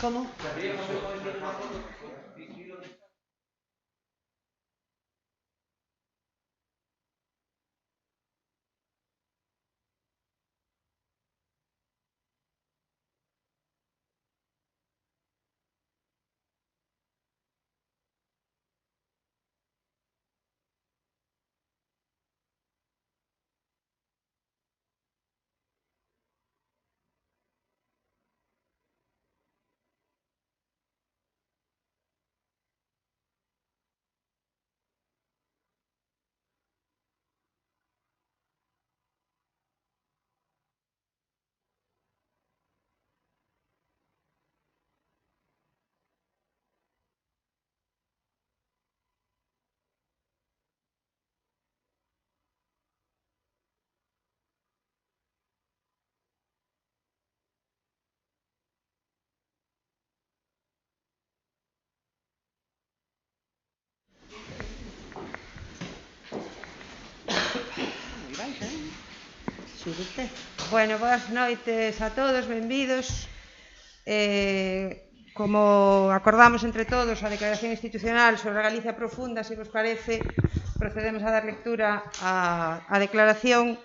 Como? Bueno, boas noites a todos, benvidos. Como acordamos entre todos a declaración institucional sobre a Galicia profunda, se vos parece, procedemos a dar lectura á declaración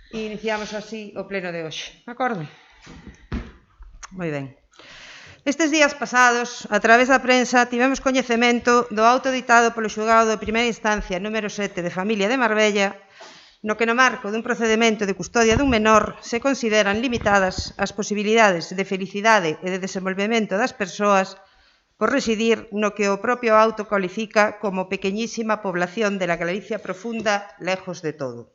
e iniciamos así o pleno de hoxe. Acorde? Moi ben. Estes días pasados, a través da prensa, tivemos coñecemento do auto ditado polo xulgado de primeira instancia número 7 de Familia de Marbella, no que no marco dun procedemento de custodia dun menor se consideran limitadas as posibilidades de felicidade e de desenvolvemento das persoas por residir no que o propio auto cualifica como pequeñísima población de la Galicia profunda, lejos de todo.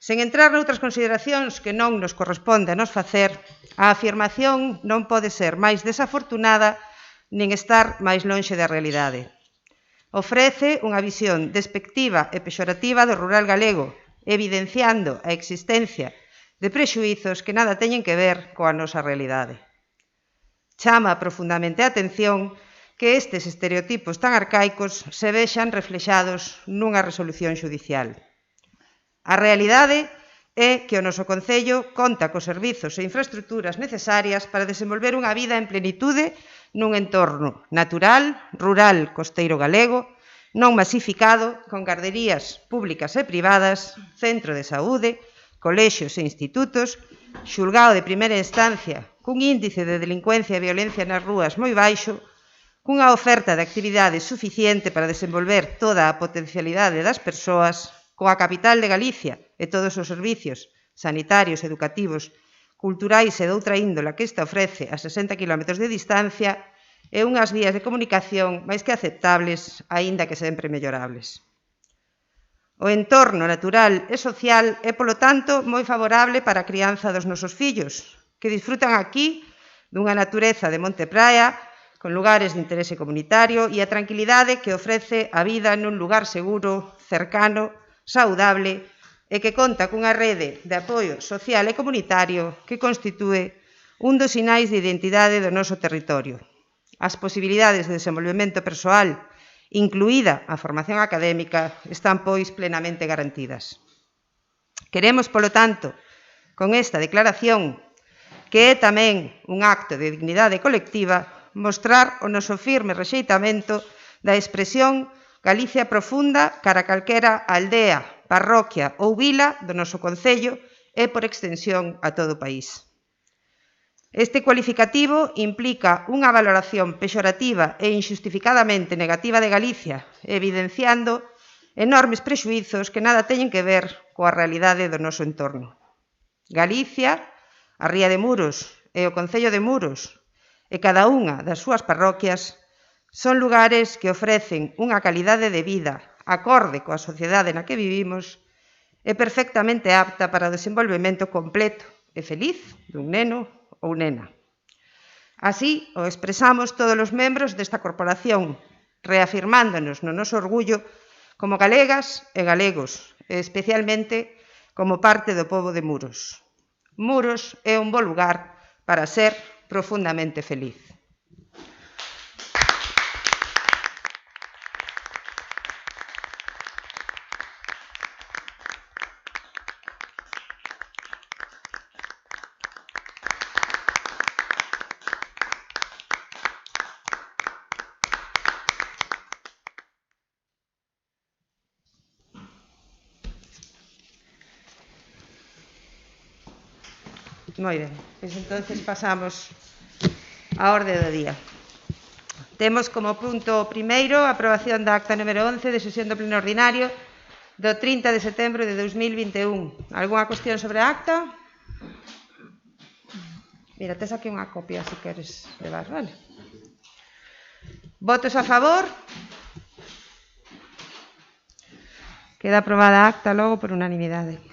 Sen entrar noutras consideracións que non nos corresponde a nos facer, a afirmación non pode ser máis desafortunada nin estar máis lonxe da realidade. Ofrece unha visión despectiva e pexorativa do rural galego, evidenciando a existencia de prexuízos que nada teñen que ver coa nosa realidade. Chama profundamente a atención que estes estereotipos tan arcaicos se vexan reflexados nunha resolución xudicial. A realidade é que o noso concello conta cos servizos e infraestructuras necesarias para desenvolver unha vida en plenitude nun entorno natural, rural, costeiro galego, non masificado, con garderías públicas e privadas, centro de saúde, colexios e institutos, xulgado de primeira instancia, cun índice de delincuencia e violencia nas rúas moi baixo, cunha oferta de actividades suficiente para desenvolver toda a potencialidade das persoas, coa capital de Galicia e todos os servicios sanitarios, educativos, culturais e doutra índola que esta ofrece a 60 km de distancia e unhas vías de comunicación máis que aceptables, aínda que sempre mellorables. O entorno natural e social é, polo tanto, moi favorable para a crianza dos nosos fillos, que disfrutan aquí dunha natureza de monte praia, con lugares de interese comunitario e a tranquilidade que ofrece a vida nun lugar seguro, cercano, saudable e que conta cunha rede de apoio social e comunitario que constitúe un dos sinais de identidade do noso territorio. As posibilidades de desenvolvemento persoal, incluída a formación académica, están, pois, plenamente garantidas. Queremos, polo tanto, con esta declaración, que é tamén un acto de dignidade colectiva, mostrar o noso firme rexeitamento da expresión Galicia profunda cara a calquera aldea, parroquia ou vila do noso concello e, por extensión, a todo o país. Este cualificativo implica unha valoración pexorativa e inxustificadamente negativa de Galicia, evidenciando enormes prexuízos que nada teñen que ver coa realidade do noso entorno. Galicia, a Ría de Muros e o Concello de Muros e cada unha das súas parroquias son lugares que ofrecen unha calidade de vida acorde coa sociedade na que vivimos e perfectamente apta para o desenvolvemento completo e feliz dun neno ou nena. Así o expresamos todos os membros desta corporación, reafirmándonos no noso orgullo como galegas e galegos, e especialmente como parte do pobo de Muros. Muros é un bo lugar para ser profundamente feliz. Moi ben, pois entonces pasamos á orde do día. Temos como punto primeiro a aprobación da acta número 11 de sesión do pleno ordinario do 30 de setembro de 2021. Algúna cuestión sobre a acta? Mira, tes aquí unha copia se queres levar, vale? Votos a favor? Queda aprobada a acta logo por unanimidade.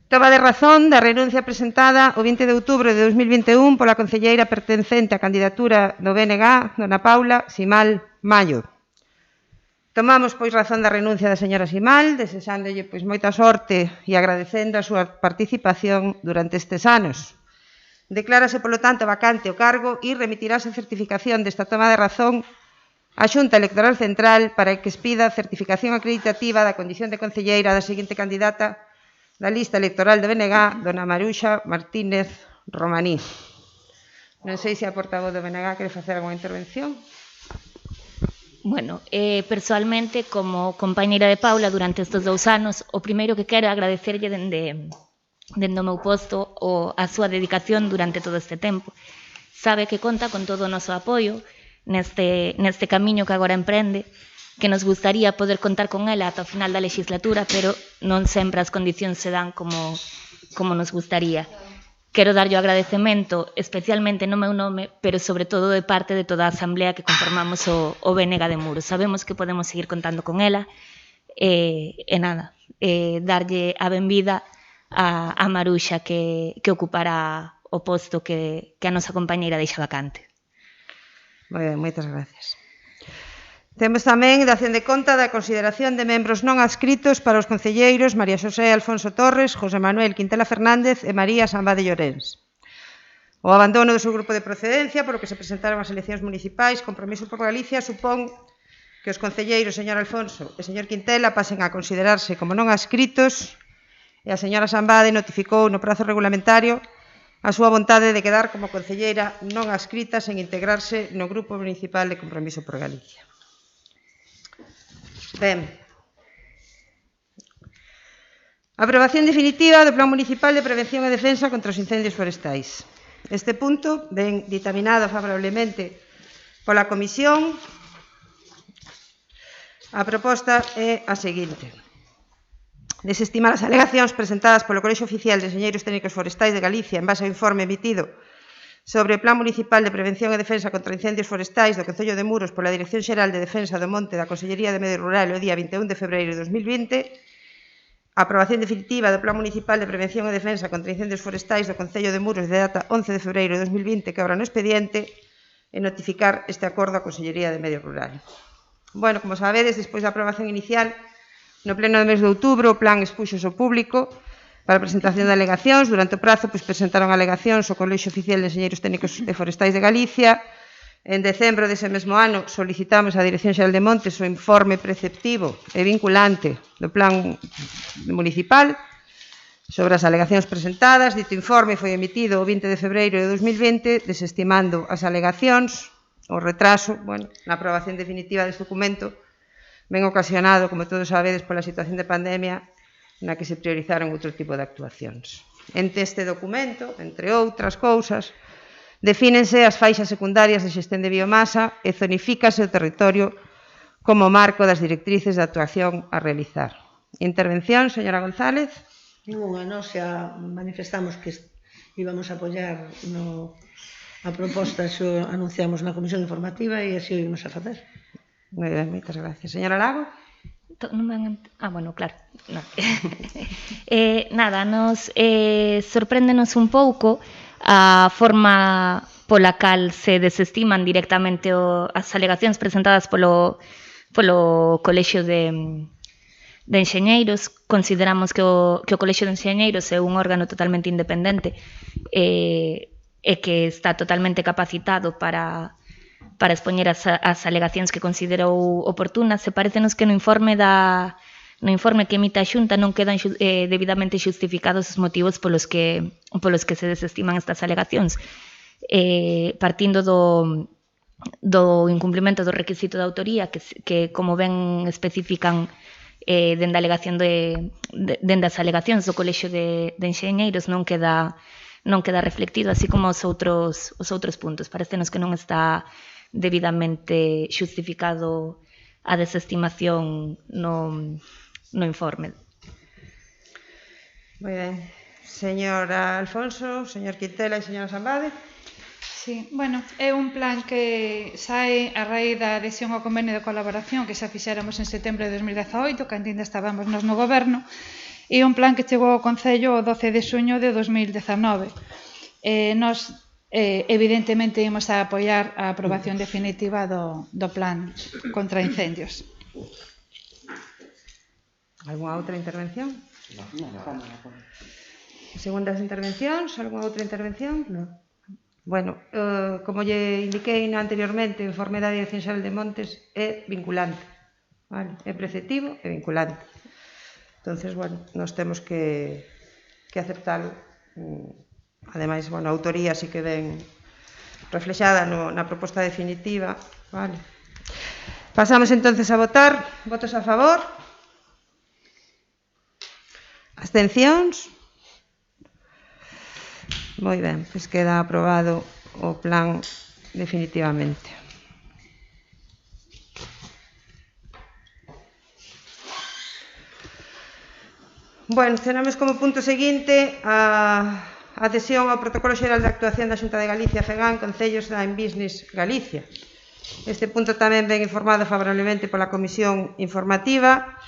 Toma de razón da renuncia presentada o 20 de outubro de 2021 pola concelleira pertencente á candidatura do BNG, dona Paula Simal Mallo. Tomamos, pois, razón da renuncia da señora Simal, desexándolle, pois, moita sorte e agradecendo a súa participación durante estes anos. Declárase, polo tanto, vacante o cargo e remitirase a certificación desta toma de razón á Xunta Electoral Central para que expida a certificación acreditativa da condición de concelleira da seguinte candidata da lista electoral do BNG, dona Maruxa Martínez Romaní. Non sei se a portavoz do BNG quere facer alguna intervención. Bueno, personalmente, como compañeira de Paula durante estes 2 anos, o primeiro que quero é agradecerlle dende o meu posto a súa dedicación durante todo este tempo. Sabe que conta con todo o noso apoio neste camiño que agora emprende, que nos gustaría poder contar con ela ata o final da legislatura, pero non sempre as condicións se dan como nos gustaría. Quero darlle o agradecemento, especialmente no meu nome, pero sobre todo de parte de toda a asamblea que conformamos o BNG de Muros. Sabemos que podemos seguir contando con ela, darlle a benvida a Maruxa que ocupará o posto que a nosa compañeira deixa vacante. Moi ben, moitas gracias. Temos tamén dación de conta da consideración de membros non adscritos para os concelleiros María Xosé Alfonso Torres, José Manuel Quintela Fernández e María Sambade Llorens. O abandono do seu grupo de procedencia, polo que se presentaron as eleccións municipais, Compromiso por Galicia, supón que os concelleiros señor Alfonso e señor Quintela pasen a considerarse como non adscritos e a señora Sambade notificou no prazo regulamentario a súa vontade de quedar como concelleira non adscrita sen integrarse no grupo municipal de Compromiso por Galicia. Ben. Aprobación definitiva do Plan Municipal de Prevención e Defensa contra os Incendios Forestais. Este punto ven dictaminado favorablemente pola Comisión. A proposta é a seguinte: desestimar as alegacións presentadas polo Colexio Oficial de Enxeñeiros Técnicos Forestais de Galicia en base ao informe emitido sobre o Plan Municipal de Prevención e Defensa contra Incendios Forestais do Concello de Muros pola Dirección Xeral de Defensa do Monte da Consellería de Medio Rural o día 21 de febreiro de 2020, a aprobación definitiva do Plan Municipal de Prevención e Defensa contra Incendios Forestais do Concello de Muros de data 11 de febreiro de 2020 que obra no expediente e notificar este acordo á Consellería de Medio Rural. Bueno, como sabedes, despois da aprobación inicial, no pleno do mes de outubro, o plan expuxose ao público para a presentación de alegacións. Durante o prazo presentaron alegacións o Colexio Oficial de Enxeñeiros Técnicos e Forestais de Galicia. En decembro dese mesmo ano solicitamos á Dirección Xeral de Montes o informe preceptivo e vinculante do plan municipal sobre as alegacións presentadas. Dito informe foi emitido o 20 de febreiro de 2020, desestimando as alegacións. O retraso, na aprobación definitiva deste documento ven ocasionado, como todos sabedes, pola situación de pandemia na que se priorizaron outro tipo de actuacións. Ente este documento, entre outras cousas, defínense as faixas secundarias de xestión de biomasa e zonifícase o territorio como marco das directrices de actuación a realizar. Intervención, señora González. Ninguna, nós xa manifestamos que íbamos a apoiar a proposta, xo anunciamos na comisión informativa e así o íbamos a facer. Moi ben, moitas gracias. Señora Lago. Bueno, claro. No. Nada, sorpréndenos un pouco a forma pola cal se desestiman directamente as alegacións presentadas polo Colexio de Enxeñeiros. Consideramos que o Colexio de Enxeñeiros é un órgano totalmente independente e que está totalmente capacitado para expoñer as alegacións que considerou oportunas. Se parecenos que no informe que emite a Xunta non quedan debidamente xustificados os motivos polos que se desestiman estas alegacións, partindo do incumprimento do requisito de autoría que como ben especifican dende as alegacións do Colexio de Enxeñeiros non queda reflectido, así como os outros puntos. Parecenos que non está debidamente xustificado a desestimación no informe. Moi ben. Señora Alfonso, señor Quintela e señora Sambade. Sí, bueno, é un plan que sae a raíz da adhesión ao convenio de colaboración que xa fixéramos en setembro de 2018, que ainda estábamos nos no goberno, e un plan que chegou ao Concello o 12 de xuño de 2019. Nos, evidentemente, imos a apoiar a aprobación definitiva do plan contra incendios. Algúna outra intervención? Segundas intervencións? Algúna outra intervención? Non. Bueno, como lle indiquei anteriormente, o informe da Dirección Xeral de Montes é vinculante, vale? É preceptivo e vinculante. Entonces, bueno, nós temos que aceptalo. Ademais, bueno, a autoría sí que ven reflexada na proposta definitiva, vale? Pasamos entonces a votar. Votos a favor? Abstencións? Moi ben, pois queda aprobado o plan definitivamente. Bueno, tenemos como punto seguinte a adhesión ao Protocolo Xeral de Actuación da Xunta de Galicia, FEGAN, Concellos da Business Galicia. Este punto tamén ven informado favorablemente pola Comisión Informativa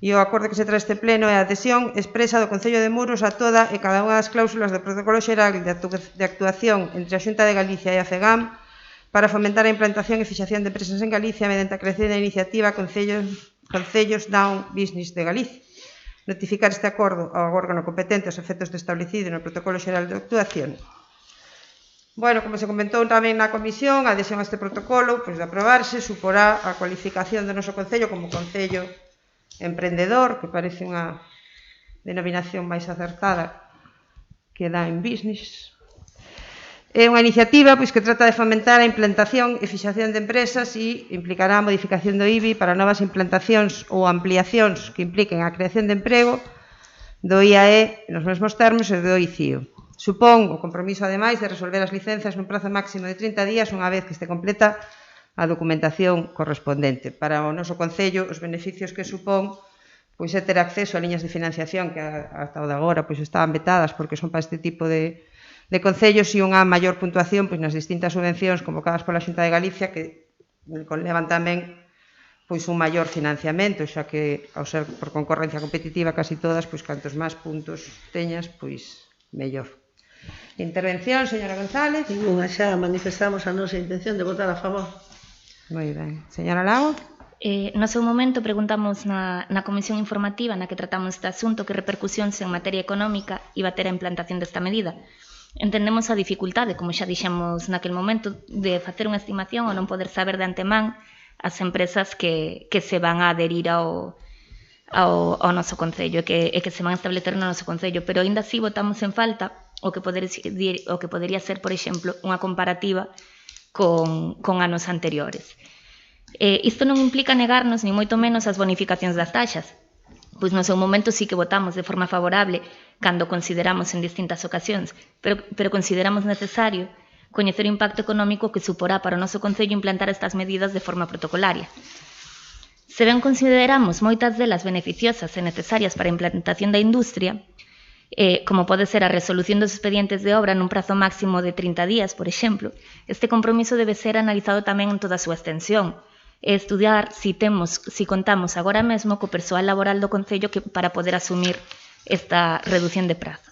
e o acordo que se trae este pleno é a adhesión expresa do Concello de Muros a toda e cada unha das cláusulas do Protocolo Xeral de Actuación entre a Xunta de Galicia e a FEGAM para fomentar a implantación e fixación de empresas en Galicia mediante a crecida iniciativa Concellos Down Business de Galicia. Notificar este acordo ao órgano competente aos efectos de establecido no Protocolo Xeral de Actuación. Bueno, como se comentou tamén na comisión, a adhesión a este protocolo, pois de aprobarse, suporá a cualificación do noso Concello como Concello emprendedor, que parece unha denominación máis acertada que dá en business. É unha iniciativa pois, que trata de fomentar a implantación e fixación de empresas e implicará a modificación do IBI para novas implantacións ou ampliacións que impliquen a creación de emprego do IAE nos mesmos termos e do ICIO. Supón o compromiso, ademais, de resolver as licenzas nun prazo máximo de 30 días unha vez que este completa a documentación correspondente. Para o noso Concello, os beneficios que supón pois, é ter acceso a liñas de financiación que ata o de agora pois, estaban vetadas porque son para este tipo de concellos e unha maior puntuación pois, nas distintas subvencións convocadas pola Xunta de Galicia que conlevan tamén pois, un maior financiamento, xa que ao ser por concorrencia competitiva casi todas, pois, cantos máis puntos teñas, pois mellor. Intervención, señora González. Ninguna, xa manifestamos a nosa intención de votar a favor. Moi ben. Señora Lago? No seu momento preguntamos na comisión informativa na que tratamos este asunto que repercusións en materia económica iba a ter a implantación desta medida. Entendemos a dificultade, como xa dixemos naquel momento, de facer unha estimación ou non poder saber de antemán as empresas que se van a adherir ao noso Concello e que se van a establecer no noso Concello, pero ainda así votamos en falta o que podería ser, por exemplo, unha comparativa con anos anteriores. Isto non implica negarnos ni moito menos as bonificacións das taxas, pois no seu momento sí que votamos de forma favorable cando consideramos en distintas ocasións, pero consideramos necesario coñecer o impacto económico que suporá para o noso Concello implantar estas medidas de forma protocolaria. Se ben consideramos moitas delas beneficiosas e necesarias para a implantación da industria, como pode ser a resolución dos expedientes de obra nun prazo máximo de 30 días, por exemplo, este compromiso debe ser analizado tamén en toda a súa extensión e estudiar si contamos agora mesmo co persoal laboral do Concello para poder asumir esta reducción de prazos.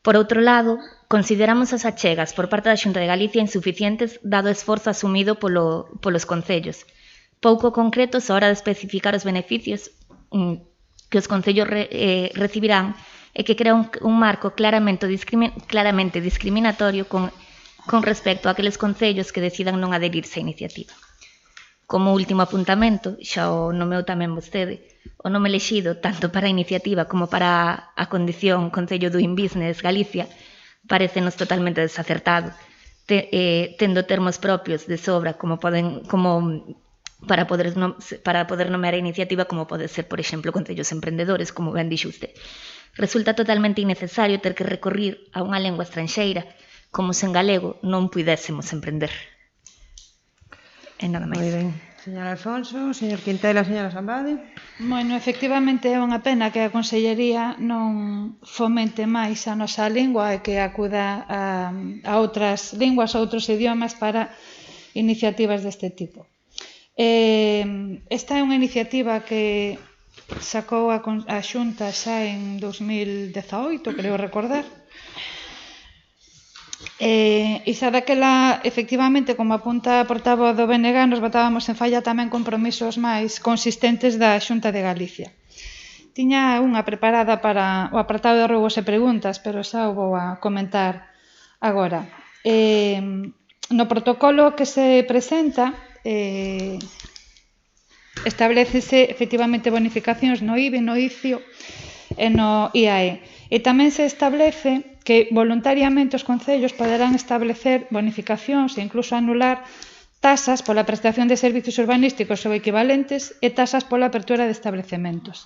Por outro lado, consideramos as achegas por parte da Xunta de Galicia insuficientes dado o esforzo asumido polos concellos, pouco concretos a hora de especificar os beneficios que os concellos recibirán e que crea un marco claramente discriminatorio con respecto a aqueles concellos que decidan non adherirse á iniciativa. Como último apuntamento, xa o nomeu tamén vostede, o nome elexido tanto para a iniciativa como para a condición Concello Doing Business Galicia parécenos totalmente desacertado, tendo termos propios de sobra como para poder nomear a iniciativa como pode ser, por exemplo, concellos emprendedores, como ben dixo usted. Resulta totalmente innecesario ter que recorrer a unha lengua estranxeira como se en galego non puidésemos emprender. E nada máis. Moi ben. Señor Alfonso, señor Quintela, señora Sambade. Bueno, efectivamente é unha pena que a Consellería non fomente máis a nosa lingua e que acuda a outras linguas, a outros idiomas para iniciativas deste tipo. Esta é unha iniciativa que sacou a Xunta xa en 2018, creo recordar. E xa daquela, efectivamente, como apunta a portavoz do BNG, nos botábamos en falla tamén compromisos máis consistentes da Xunta de Galicia. Tiña unha preparada para o apartado de rogos e preguntas, pero xa o vou a comentar agora. No protocolo que se presenta establecese efectivamente bonificacións no IBI, no ICIO e no IAE. E tamén se establece que voluntariamente os concellos poderán establecer bonificacións e incluso anular tasas pola prestación de servicios urbanísticos ou equivalentes e tasas pola apertura de establecementos.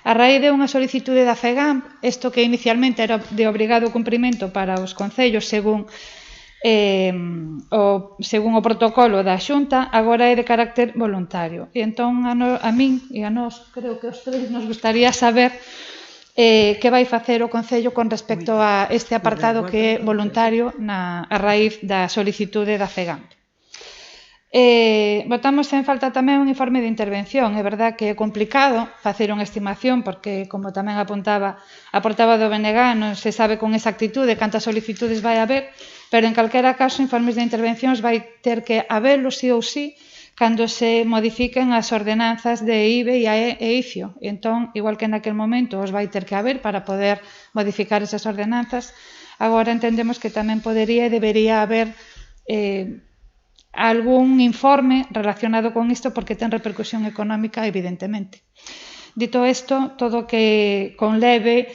A raíz de unha solicitude da FEGAMP, isto que inicialmente era de obrigado cumprimento para os concellos según o protocolo da Xunta, agora é de carácter voluntario. E entón a min e a nós, creo que os tres, nos gustaría saber que vai facer o Concello con respecto a este apartado que é voluntario a raíz da solicitude da FEGAMP. Botamos en falta tamén un informe de intervención. É verdad que é complicado facer unha estimación porque, como tamén apuntaba a portavoz do BNG, non se sabe con exactitude cantas solicitudes vai haber, pero en calquera caso informes de intervencións vai ter que habelo sí ou sí cando se modifiquen as ordenanzas de IBE e ICIO. Entón, igual que naquel momento os vai ter que haber para poder modificar esas ordenanzas, agora entendemos que tamén podería e debería haber algún informe relacionado con isto porque ten repercusión económica, evidentemente. Dito isto, todo que conleve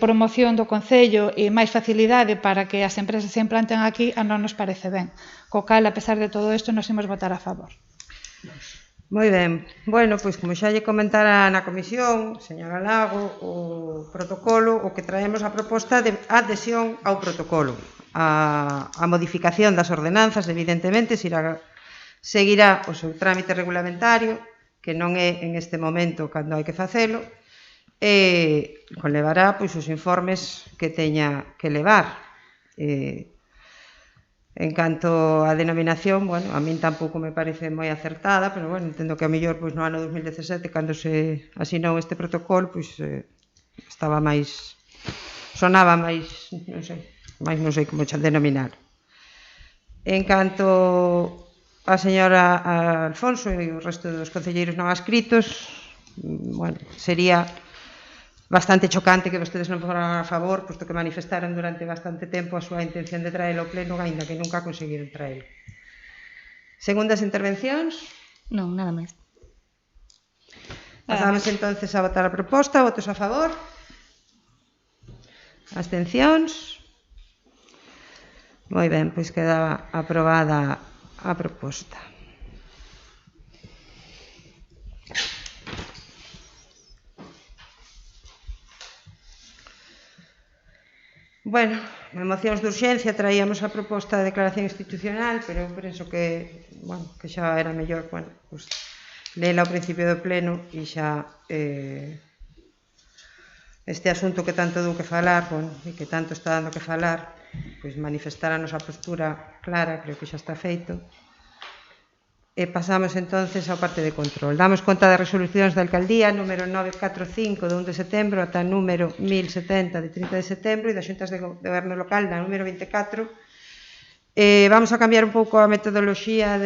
promoción do Concello e máis facilidade para que as empresas se implanten aquí, a non nos parece ben. Co cal, a pesar de todo isto, nos imos votar a favor. Moi ben. Bueno, pois como xa lle comentara na comisión, señora Lago, o protocolo, o que traemos a proposta de adhesión ao protocolo. A modificación das ordenanzas, evidentemente, seguirá o seu trámite regulamentario, que non é en este momento cando hai que facelo, e conlevará pois, os informes que teña que levar. En canto á denominación, bueno, a min tampouco me parece moi acertada, pero bueno, entendo que a mellor pois, no ano 2017, cando se asinou este protocolo, pois estaba máis, sonaba máis, non sei como denominar. En canto a señora Alfonso e o resto dos concelleiros non adscritos, bueno, sería bastante chocante que vostedes non foran a favor, posto que manifestaron durante bastante tempo a súa intención de traelo ao pleno, aínda que nunca conseguiron traelo. Segundas intervencións? Non, nada máis. Pasamos entonces a votar a proposta. Votos a favor? Abstencións? Moi ben, pois queda aprobada a proposta. Bueno, en mocións de urxencia traíamos a proposta de declaración institucional, pero eu penso que, bueno, que xa era mellor, bueno, pues, leela ao principio do pleno e xa este asunto que tanto dou que falar, bueno, e que tanto está dando que falar, pois manifestar a nosa postura clara, creo que xa está feito. E pasamos entonces ao parte de control. Damos conta das resolucións da Alcaldía número 945 de 1 de setembro ata número 1070 de 30 de setembro e das xuntas de goberno local da número 24. Vamos a cambiar un pouco a metodoloxía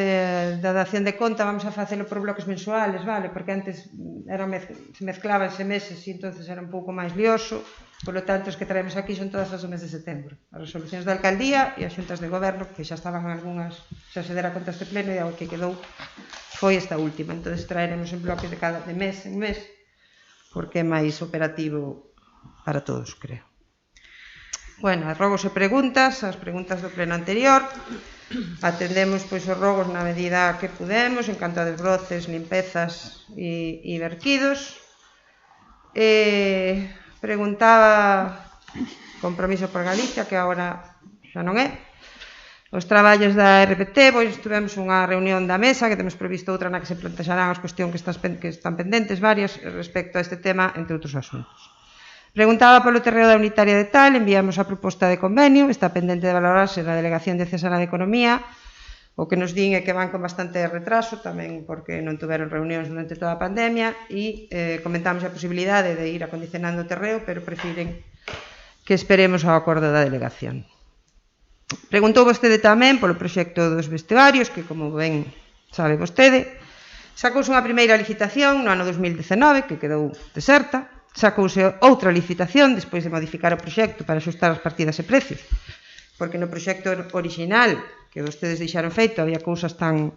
da dación de conta, vamos a facelo por bloques mensuales, vale? Porque antes se mezclabanse meses e entonces era un pouco máis lioso. Por lo tanto, os que traemos aquí son todas as do mes de setembro. As resolucións da Alcaldía e as xuntas de goberno, que xa estaban algunhas, xa se dera conta este pleno e o que quedou foi esta última. Entón, traeremos en bloques de mes en mes, porque é máis operativo para todos, creo. Bueno, as rogos e preguntas, as preguntas do pleno anterior. atendemos pois os rogos na medida que pudemos en canto a desbroces, limpezas e verquidos. Preguntaba Compromiso por Galicia, que agora xa non é. Os traballos da RPT, pois tivemos unha reunión da mesa, que temos previsto outra na que se plantexarán as cuestións que están pendentes varias respecto a este tema, entre outros asuntos. Preguntaba polo terreo da unitaria de tal, enviamos a proposta de convenio, está pendente de valorarse na Delegación Diocesana de Economía, o que nos din é que van con bastante retraso, tamén porque non tuveron reunións durante toda a pandemia, e comentamos a posibilidade de ir acondicionando o terreo, pero prefiren que esperemos ao acordo da delegación. Preguntou vostede tamén polo proxecto dos vestuarios, que, como ben sabe vostede, sacouse unha primeira licitación no ano 2019, que quedou deserta, sacouse outra licitación despois de modificar o proxecto para axustar as partidas e precios, porque no proxecto original que vostedes deixaron feito había cousas tan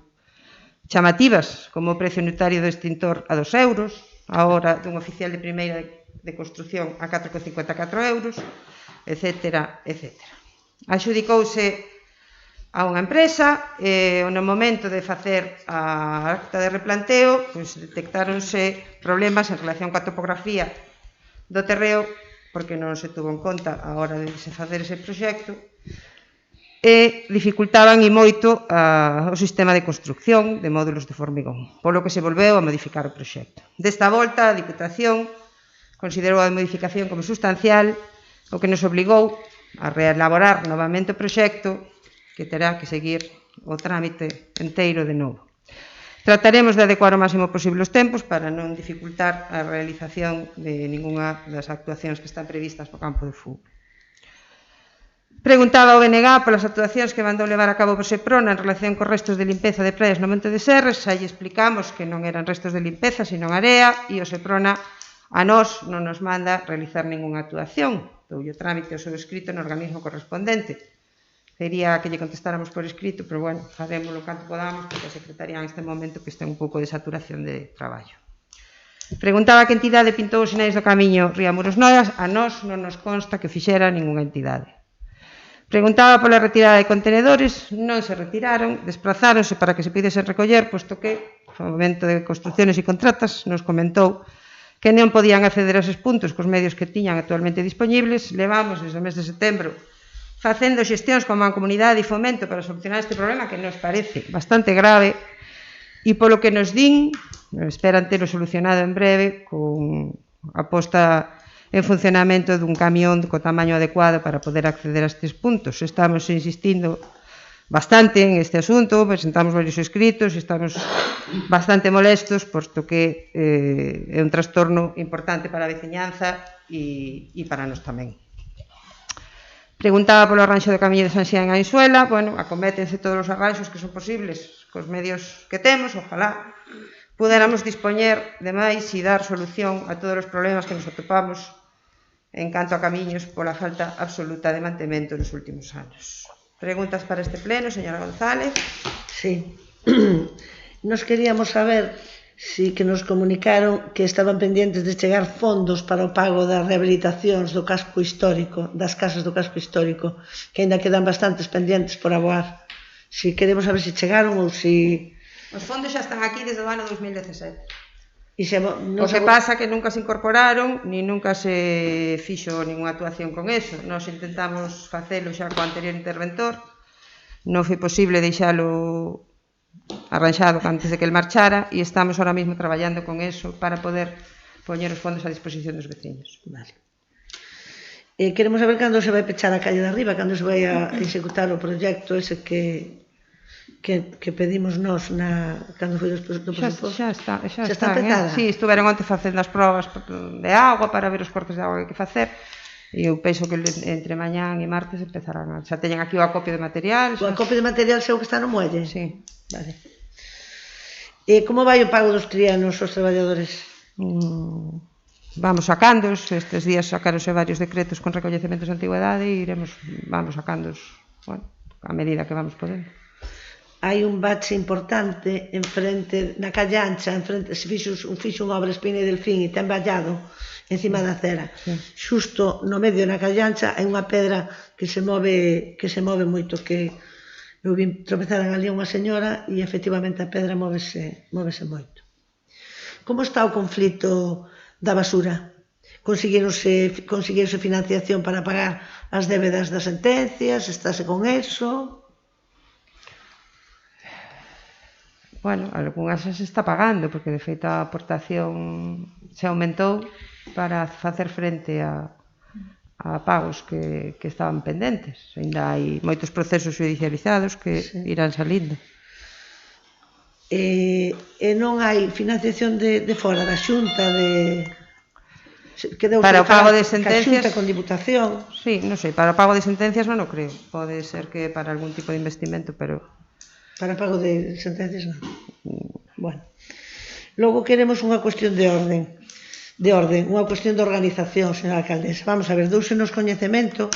chamativas como o precio unitario do extintor a 2 euros, a hora dun oficial de primeira de construción a 4,54 euros, etcétera, etcétera. Adxudicouse a unha empresa e no momento de facer a acta de replanteo pois detectáronse problemas en relación coa topografía do terreo porque non se tuvo en conta a hora de se facer ese proxecto e dificultaban e moito o sistema de construcción de módulos de formigón, polo que se volveu a modificar o proxecto. Desta volta, a Diputación considerou a modificación como sustancial, o que nos obligou a reelaborar novamente o proxecto, que terá que seguir o trámite enteiro de novo. Trataremos de adecuar o máximo posible os tempos para non dificultar a realización de ningunha das actuacións que están previstas no campo de fútbol. Preguntaba o BNG polas actuacións que mandou levar a cabo o Seprona en relación cos restos de limpeza de praias no Monte de Serres. Xa lle explicamos que non eran restos de limpeza, sino area, e o Seprona a nós non nos manda realizar ningunha actuación. Doulle o trámite ao seu escrito no organismo correspondente. Quería que lle contestáramos por escrito, pero, bueno, farémoslo canto podamos, porque a Secretaría neste momento que está un pouco de saturación de traballo. Preguntaba que entidade pintou os sinais do camiño Ría Muros Noras. A nós non nos consta que fixera ningunha entidade. Preguntaba pola retirada de contenedores. Non se retiraron, desplazáronse para que se pidesen recoller, posto que, no momento de construcciones e contratas, nos comentou que non podían acceder a esos puntos cos medios que tiñan actualmente disponibles. Levamos desde o mes de setembro facendo xestións con Mancomunidade e Fomento para solucionar este problema que nos parece bastante grave e polo que nos din, esperan terlo solucionado en breve con a posta en funcionamento dun camión co tamaño adecuado para poder acceder a estes puntos. Estamos insistindo bastante en este asunto, presentamos varios escritos e estamos bastante molestos, posto que é un trastorno importante para a veciñanza e para nós tamén. Preguntaba polo arranxo do camiño de San Xián en Ainsuela. Bueno, acométense todos os arranxos que son posibles cos medios que temos. Ojalá pudéramos dispoñer de máis e dar solución a todos os problemas que nos atopamos en canto a camiños pola falta absoluta de mantemento nos últimos anos. Preguntas para este pleno, señora González? Sí. Nos queríamos saber si que nos comunicaron que estaban pendientes de chegar fondos para o pago das rehabilitacións do casco histórico, das casas do casco histórico, que ainda quedan bastantes pendientes por aboar. Si queremos saber se chegaron ou si... Os fondos xa están aquí desde o ano 2017. O que pasa que nunca se incorporaron, ni nunca se fixo ninguna actuación con eso. Nos intentamos facelo xa co anterior interventor, non foi posible deixalo arranxado antes de que el marchara e estamos ahora mismo traballando con eso para poder poñer os fondos a disposición dos veciños. Vale. Queremos saber cando se vai pechar a calle de arriba, cando se vai a executar o proxecto ese que pedimos nós cando foi do presuposto. Xa está petada? Sí, estuveron onte facendo as probas de agua para ver os cortes de agua que hai que facer. E eu penso que entre mañán e martes empezarán. Xa teñen aquí o acopio de material. O acopio de material xa o que está no muelle? Sí. Vale. Como vai o pago dos trianos aos traballadores? Vamos sacándos. Estes días sacáronse varios decretos con recoñecementos de antigüedade e vamos sacándos, bueno, a medida que vamos podendo. Hai un bache importante enfrente, na calle Ancha, se fixo unha obra Espina e Delfín e ten vallado encima da acera. Sí. Xusto no medio na calle Ancha hai unha pedra que se move moito, que Eu vi tropezaran ali unha señora e efectivamente a pedra móvese moito. Como está o conflito da basura? Conseguironse financiación para pagar as débedas das sentencias? Estáse con eso? Bueno, algunhas se está pagando, porque de feito a aportación se aumentou para facer frente a pagos que estaban pendentes. Ainda hai moitos procesos judicializados que irán salindo. E non hai financiación de fora da Xunta para o pago de sentencias con Diputación? Sí, non sei, para o pago de sentencias non o creo. Pode ser que para algún tipo de investimento, pero para o pago de sentencias non. Bueno. Logo queremos unha cuestión de orden, unha cuestión de organización, señora alcaldesa. Vamos a ver, dousenos coñecemento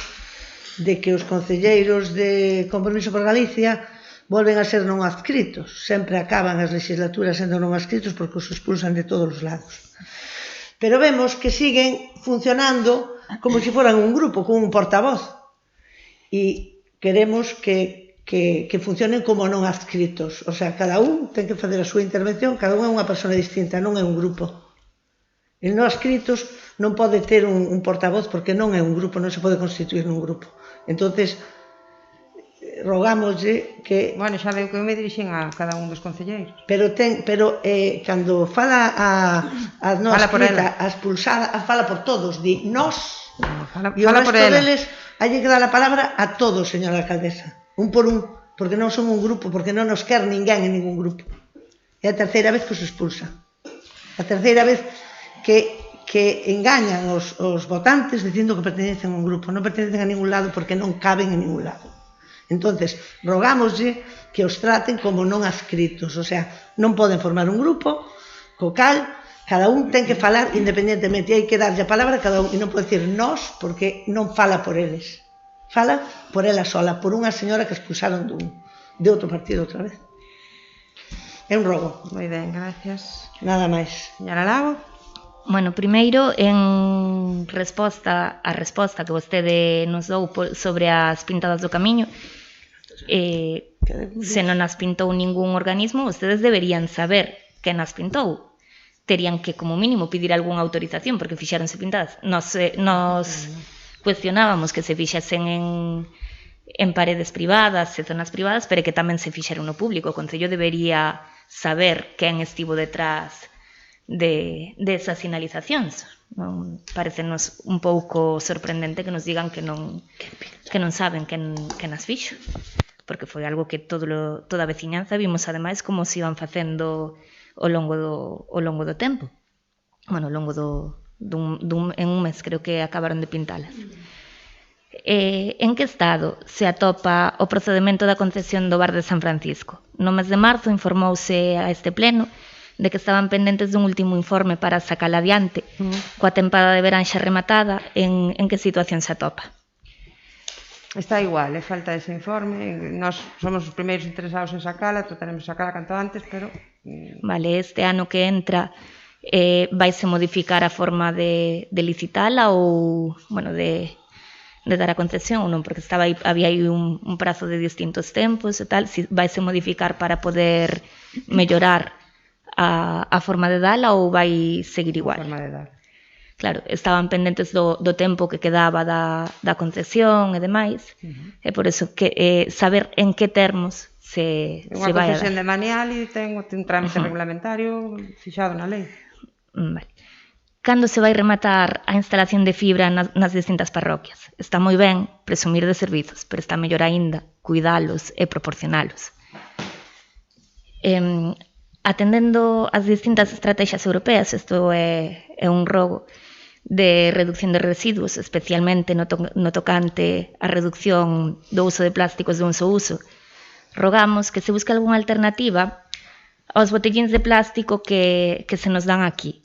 de que os concelleiros de Compromiso por Galicia volven a ser non adscritos. Sempre acaban as legislaturas sendo non adscritos porque os expulsan de todos os lados. Pero vemos que siguen funcionando como se foran un grupo, con un portavoz. E queremos que funcionen como non adscritos. O sea, cada un ten que facer a súa intervención, cada un é unha persona distinta, non é un grupo. E non adscritos non pode ter un portavoz porque non é un grupo, non se pode constituir nun grupo. Entonces, rogámoslle que... Bueno, xa veo que eu me dirixen a cada un dos concelleiros. Pero cando fala a non adscrita, a expulsada, fala por todos, di nós, e o resto deles, hai que dar a palabra a todos, señora alcaldesa. Un por un, porque non son un grupo, porque non nos quer ninguén en ningún grupo. É a terceira vez que os expulsa. A terceira vez que engañan os votantes dicindo que pertenecen a un grupo. Non pertenecen a ningún lado porque non caben en ningún lado. Entonces, rogámoslle que os traten como non adscritos. O sea, non poden formar un grupo, co cal, cada un ten que falar independentemente. E hai que darlle a palabra a cada un. E non pode dicir nós, porque non fala por eles. Fala por ela sola, por unha señora que expulsaron de outro partido outra vez. É un rogo. Moi ben, gracias. Nada máis. Señora Lago? Bueno, primeiro, en resposta á resposta que vostede nos dou sobre as pintadas do camiño, se non as pintou ningún organismo, vostedes deberían saber que nas pintou. Terían que, como mínimo, pedir algunha autorización, porque fixáronse pintadas. Nos cuestionábamos que se fixasen en paredes privadas e zonas privadas, pero que tamén se fixera no público. O Concello debería saber quen estivo detrás de esas sinalizacións. Parecenos un pouco sorprendente que nos digan que non saben quen as fixo, porque foi algo que toda a veciñanza vimos ademais como se iban facendo ao longo do tempo. Bueno, ao longo en un mes creo que acabaron de pintalas. En que estado se atopa o procedemento da concesión do bar de San Francisco? No mes de marzo informouse a este pleno de que estaban pendentes dun último informe para sacala adiante, coa tempada de verán xa rematada. En que situación se atopa? Está igual, falta ese informe. Nós somos os primeiros interesados en sacala, trataremos de sacala canto antes, pero... Vale, este ano que entra vaise modificar a forma de licitala ou, bueno, de dar a concesión ou non, porque había aí un prazo de distintos tempos e tal, si vaise modificar para poder mellorar a forma de dala ou vai seguir igual? A forma de dar. Claro, estaban pendentes do tempo que quedaba da concesión e demais, e por eso que saber en que termos se vai a dar. Unha concesión de manial e ten un trámite reglamentario fixado na lei. Vale. Cando se vai rematar a instalación de fibra nas distintas parroquias? Está moi ben presumir de servizos, pero está mellor aínda cuidalos e proporcionalos. Atendendo as distintas estrategias europeas, isto é un rogo de reducción de residuos, especialmente no tocante a reducción do uso de plásticos de un só uso, rogamos que se busque algunha alternativa aos botellíns de plástico que se nos dan aquí.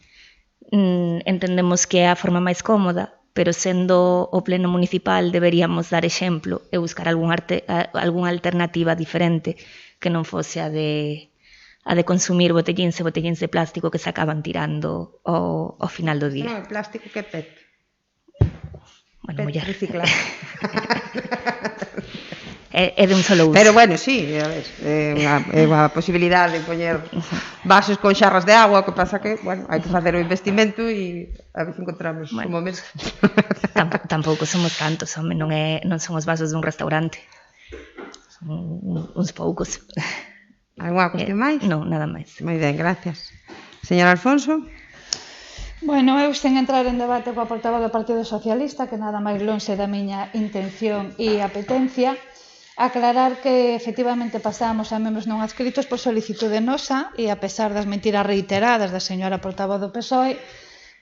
Entendemos que é a forma máis cómoda, pero sendo o pleno municipal deberíamos dar exemplo e buscar algunha alternativa diferente que non fose a de consumir botellíns e botellíns de plástico que se acaban tirando ao final do día. Non, plástico que é PET. Bueno, PET reciclado. É de un solo uso. Pero bueno, sí, a ver, é unha posibilidade de poñer vasos con xarras de agua, o que pasa que, bueno, hai que facer o investimento e a ver se encontramos un momento. Tampouco somos tantos, home, non son os vasos dun restaurante. Son uns poucos. Alguna cuestión máis? Non, nada máis. Moi ben, gracias. Señor Alfonso? Bueno, eu sen entrar en debate coa portavoz do Partido Socialista, que nada máis lonxe da miña intención e apetencia, aclarar que efectivamente pasamos a membros non adscritos por solicitude nosa e a pesar das mentiras reiteradas da señora portavoz do PSOE,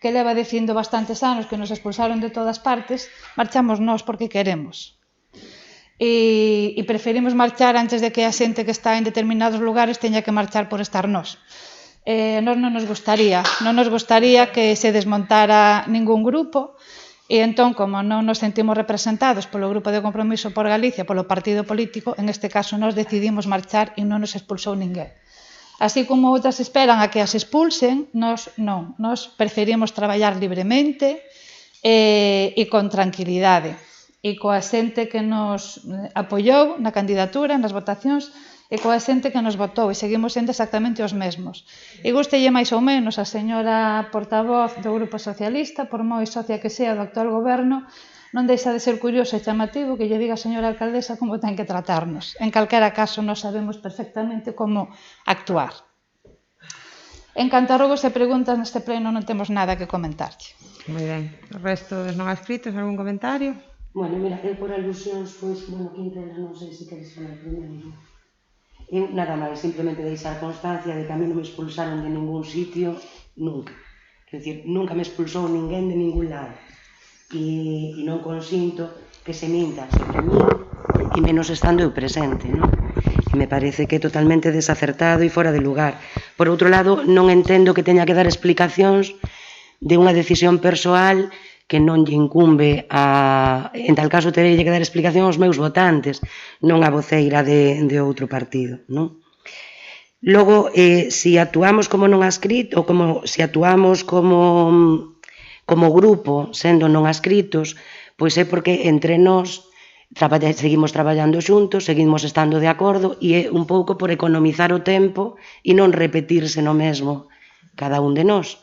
que leva dicindo bastantes anos que nos expulsaron de todas partes, marchamos nós porque queremos. E preferimos marchar antes de que a xente que está en determinados lugares teña que marchar por estar nós. Non nos gustaría que se desmontara ningún grupo e entón, como non nos sentimos representados polo Grupo de Compromiso por Galicia, polo partido político, en este caso nós decidimos marchar e non nos expulsou ninguén. Así como outras esperan a que as expulsen, nós non. Nós preferimos traballar libremente e con tranquilidade e coa xente que nos apoiou na candidatura, nas votacións, e coa xente que nos votou e seguimos sendo exactamente os mesmos. E gústelle máis ou menos a señora portavoz do Grupo Socialista, por moi socia que sea do actual goberno, non deixa de ser curioso e chamativo que lle diga a señora alcaldesa como ten que tratarnos. En calquera caso, nós sabemos perfectamente como actuar. En canto a rogos e preguntas neste pleno non temos nada que comentarlle. Moi ben. O resto dos non adscritos, algún comentario? Bueno, mira, eu por alusións, pois, bueno, Quintela, non sei se queres falar primeiro. Eu, nada máis, simplemente deixar constancia de que a mí non me expulsaron de ningún sitio, nunca. Quer dicir, nunca me expulsou ninguén de ningún lado. E non consinto que se minta sobre mí, e menos estando eu presente, non? E me parece que é totalmente desacertado e fora de lugar. Por outro lado, non entendo que teña que dar explicacións de unha decisión persoal que non lle incumbe a... En tal caso, terei que dar explicación aos meus votantes, non a voceira de outro partido, non? Logo, se actuamos como non adscritos, ou como se actuamos como grupo, sendo non adscritos, pois é porque entre nós seguimos traballando xuntos, seguimos estando de acordo, e é un pouco por economizar o tempo e non repetirse no mesmo cada un de nós.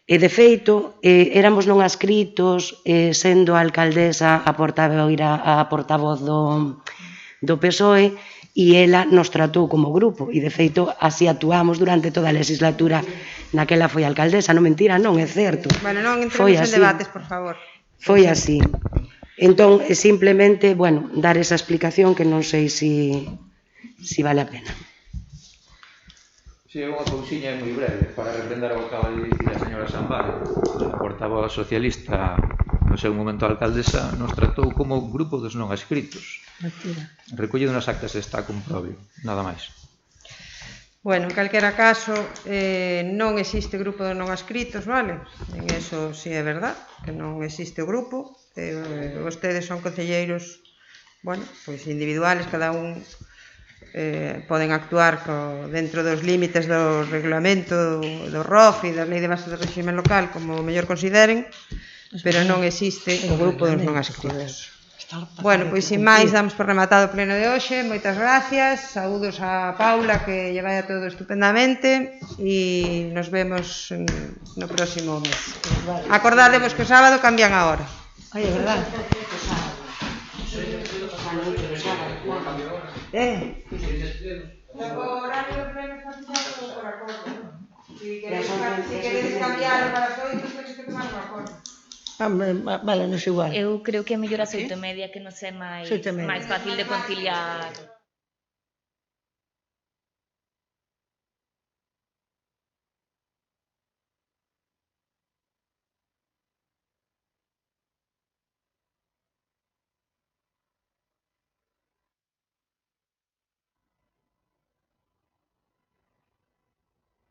E, de feito, éramos non adscritos, sendo a alcaldesa a portavoz do PSOE, e ela nos tratou como grupo, e, de feito, así actuamos durante toda a legislatura naquela foi alcaldesa. Non mentira, non, é certo. Bueno, non entremos en debates, por favor. Foi así. Entón, simplemente, bueno, dar esa explicación que non sei se vale a pena. Si, unha cousiña moi breve para reprendar o que acaba de dicir a señora Sambar. A portavoz socialista, no seu momento alcaldesa, nos tratou como grupo dos non adscritos. Recollido nas actas está comprobio, nada máis. Bueno, en calquera caso, non existe grupo de non adscritos, vale? En eso sí é verdad, que non existe o grupo. Vostedes son concelleiros, bueno, pois individuales, cada un poden actuar dentro dos límites do regulamento do ROF e da Lei de Bases de Réxime Local como mellor consideren, pero non existe o grupo dos non adscritos. Bueno, pois sin máis damos por rematado o pleno de hoxe. Moitas gracias, saúdos a Paula, que lle vai a todo estupendamente, e nos vemos no próximo mes. Acordádevos que o sábado cambian a hora. Ai, é verdade. O horario do pleno está fixado por acordo. Si queredes cambiar para as 8, tenéis que tomar un acordo. Vale, non é igual. Eu creo que é mellor as 8:30, que non é máis fácil de conciliar.